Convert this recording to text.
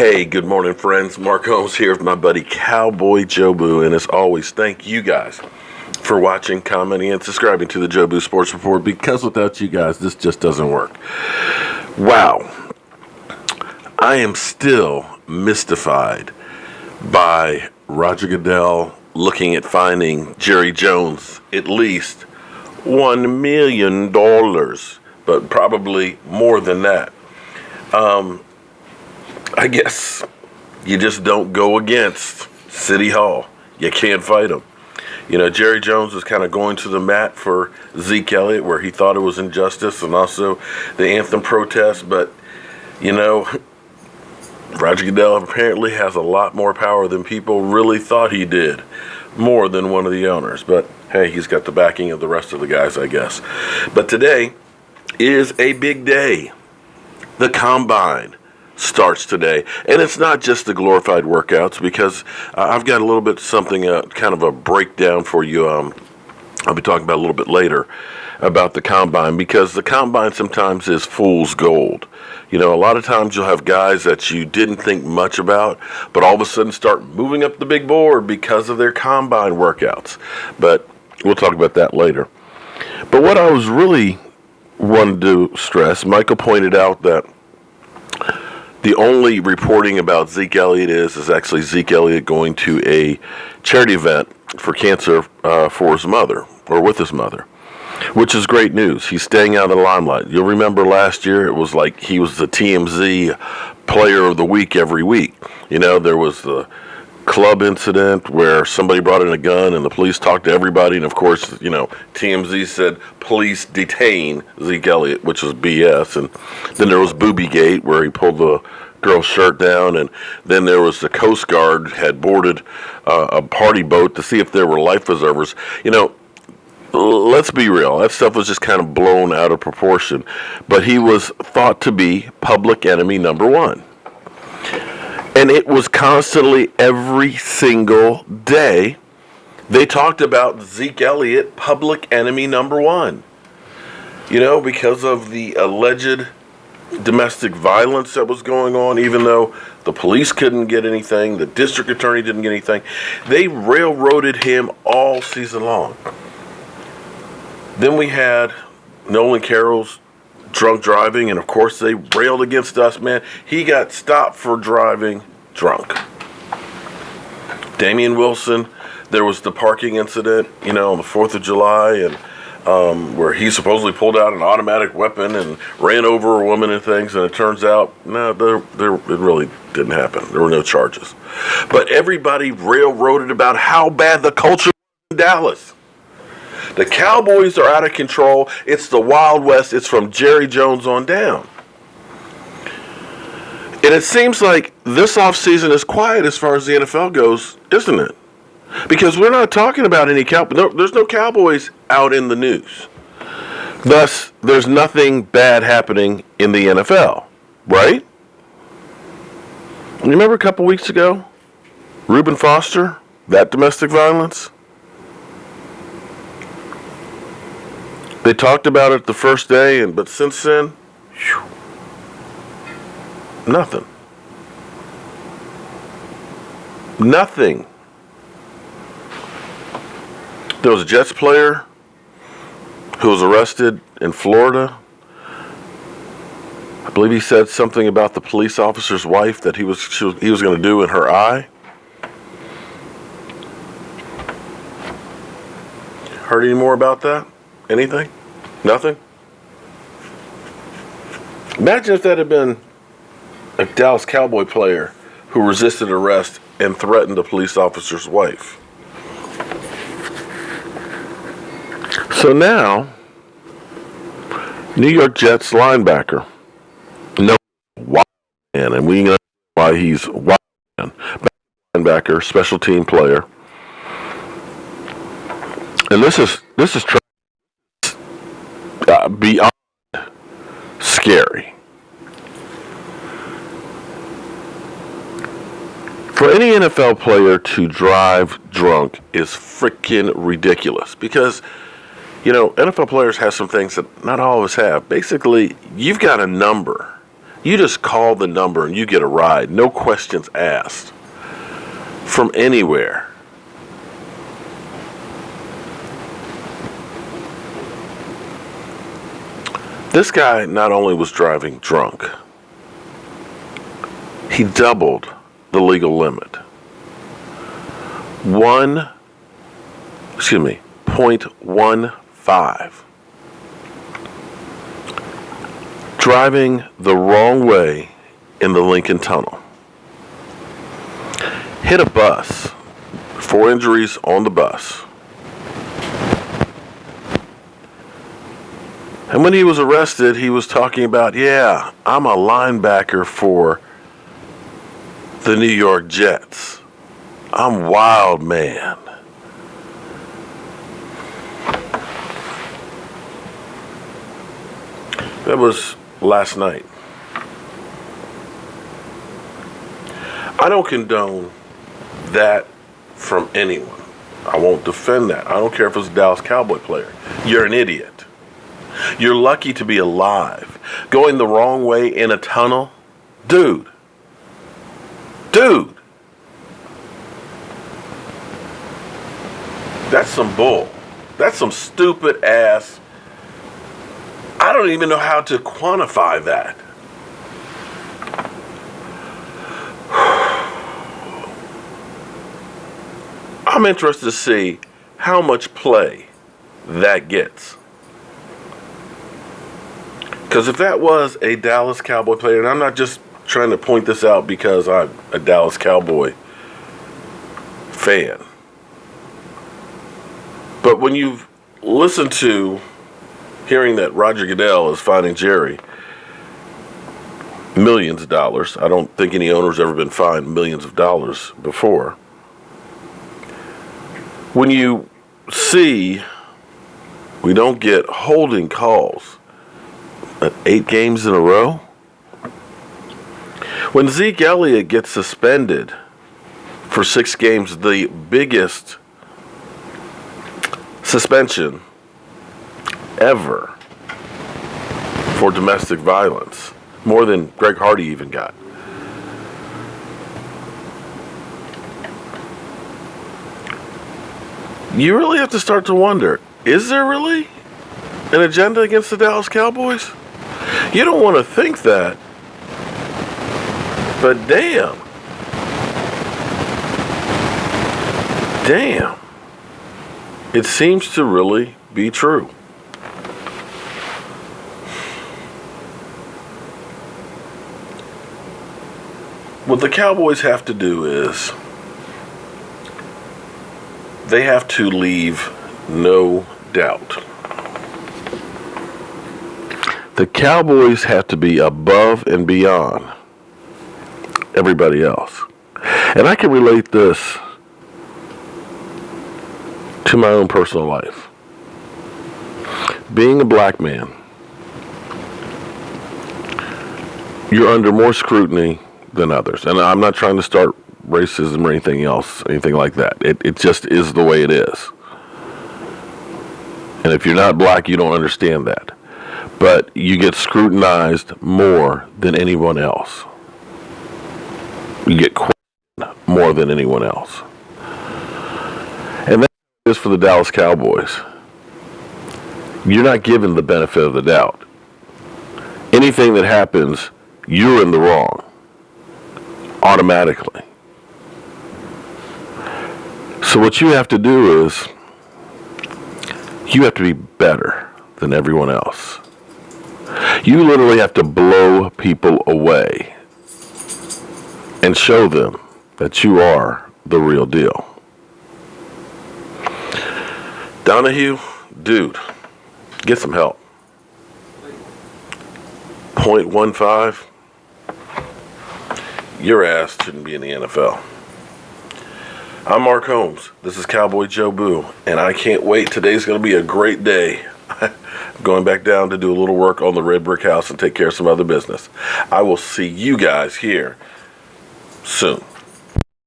Hey, good morning, friends. Mark Holmes here with my buddy Cowboy Jobu, and as always, thank you guys for watching, commenting, and subscribing to the Jobu Sports Report, because without you guys, this just doesn't work. Wow. I am still mystified by Roger Goodell looking at finding Jerry Jones at least $1 million, but probably more than that. I guess you just don't go against City Hall. You can't fight them. You know, Jerry Jones was kind of going to the mat for Zeke Elliott, where he thought it was injustice, and also the anthem protest. But, you know, Roger Goodell apparently has a lot more power than people really thought he did, more than one of the owners. But, hey, he's got the backing of the rest of the guys, I guess. But today is a big day. The Combine starts today, and it's not just the glorified workouts, because I've got a little bit something, kind of a breakdown for you. I'll be talking about a little bit later about the Combine, because the Combine sometimes is fool's gold. You know, a lot of times you'll have guys that you didn't think much about, but all of a sudden start moving up the big board because of their Combine workouts. But we'll talk about that later. But what I was really wanted to stress, Michael pointed out that the only reporting about Zeke Elliott is actually Zeke Elliott going to a charity event for cancer for his mother, or with his mother, which is great news. He's staying out of the limelight. You'll remember last year it was like he was the TMZ player of the week every week. You know, there was the club incident where somebody brought in a gun and the police talked to everybody, and of course, you know, TMZ said police detain Zeke Elliott, which was BS. And then there was Boobygate, where he pulled the girl's shirt down, and then there was the Coast Guard had boarded a party boat to see if there were life preservers. You know, let's be real, that stuff was just kind of blown out of proportion, but he was thought to be public enemy number one. And it was constantly, every single day, they talked about Zeke Elliott, public enemy number one. You know, because of the alleged domestic violence that was going on, even though the police couldn't get anything, the district attorney didn't get anything. They railroaded him all season long. Then we had Nolan Carroll's drunk driving, and of course they railed against us, man. He got stopped for driving drunk. Damian Wilson, there was the parking incident, you know, on the 4th of July, and where he supposedly pulled out an automatic weapon and ran over a woman and things, and it turns out, no, it really didn't happen. There were no charges. But everybody railroaded about how bad the culture was in Dallas. The Cowboys are out of control. It's the Wild West. It's from Jerry Jones on down. And it seems like this offseason is quiet as far as the NFL goes, isn't it? Because we're not talking about any there's no Cowboys out in the news. Thus, there's nothing bad happening in the NFL, right? You remember a couple weeks ago, Reuben Foster, that domestic violence? They talked about it the first day, but since then, nothing. Nothing. There was a Jets player who was arrested in Florida. I believe he said something about the police officer's wife that he was going to do in her eye. Heard any more about that? Anything? Nothing? Imagine if that had been a Dallas Cowboy player who resisted arrest and threatened a police officer's wife. So now, New York Jets linebacker, no wild man, and we know why he's wild man. Linebacker, special team player, and this is beyond scary. For any NFL player to drive drunk is freaking ridiculous, because, you know, NFL players have some things that not all of us have. Basically, you've got a number You just call the number and you get a ride, no questions asked, from anywhere. This guy not only was driving drunk, he doubled the legal limit. 0.15. Driving the wrong way in the Lincoln Tunnel. Hit a bus. 4 injuries on the bus. And when he was arrested, he was talking about, yeah, I'm a linebacker for the New York Jets. I'm wild, man. That was last night. I don't condone that from anyone. I won't defend that. I don't care if it's a Dallas Cowboy player. You're an idiot. You're lucky to be alive. Going the wrong way in a tunnel? Dude. That's some bull. That's some stupid ass. I don't even know how to quantify that. I'm interested to see how much play that gets. Because if that was a Dallas Cowboy player, and I'm not just trying to point this out because I'm a Dallas Cowboy fan, but when you've listened to hearing that Roger Goodell is fining Jerry millions of dollars, I don't think any owner's ever been fined millions of dollars before. When you see we don't get holding calls 8 games in a row, when Zeke Elliott gets suspended for 6 games, the biggest suspension ever for domestic violence, more than Greg Hardy even got. You really have to start to wonder, is there really an agenda against the Dallas Cowboys? You don't want to think that, but damn, it seems to really be true. What the Cowboys have to do is they have to leave no doubt. The Cowboys have to be above and beyond everybody else. And I can relate this to my own personal life. Being a black man, you're under more scrutiny than others. And I'm not trying to start racism or anything else, anything like that. It just is the way it is. And if you're not black, you don't understand that. But you get scrutinized more than anyone else. You get questioned more than anyone else. And that is for the Dallas Cowboys. You're not given the benefit of the doubt. Anything that happens, you're in the wrong. Automatically. So what you have to do is, you have to be better than everyone else. You literally have to blow people away and show them that you are the real deal. Donahue, dude, get some help. 0.15, your ass shouldn't be in the NFL. I'm Mark Holmes. This is Cowboy Joe Boo, and I can't wait. Today's going to be a great day. I'm going back down to do a little work on the red brick house and take care of some other business. I will see you guys here soon.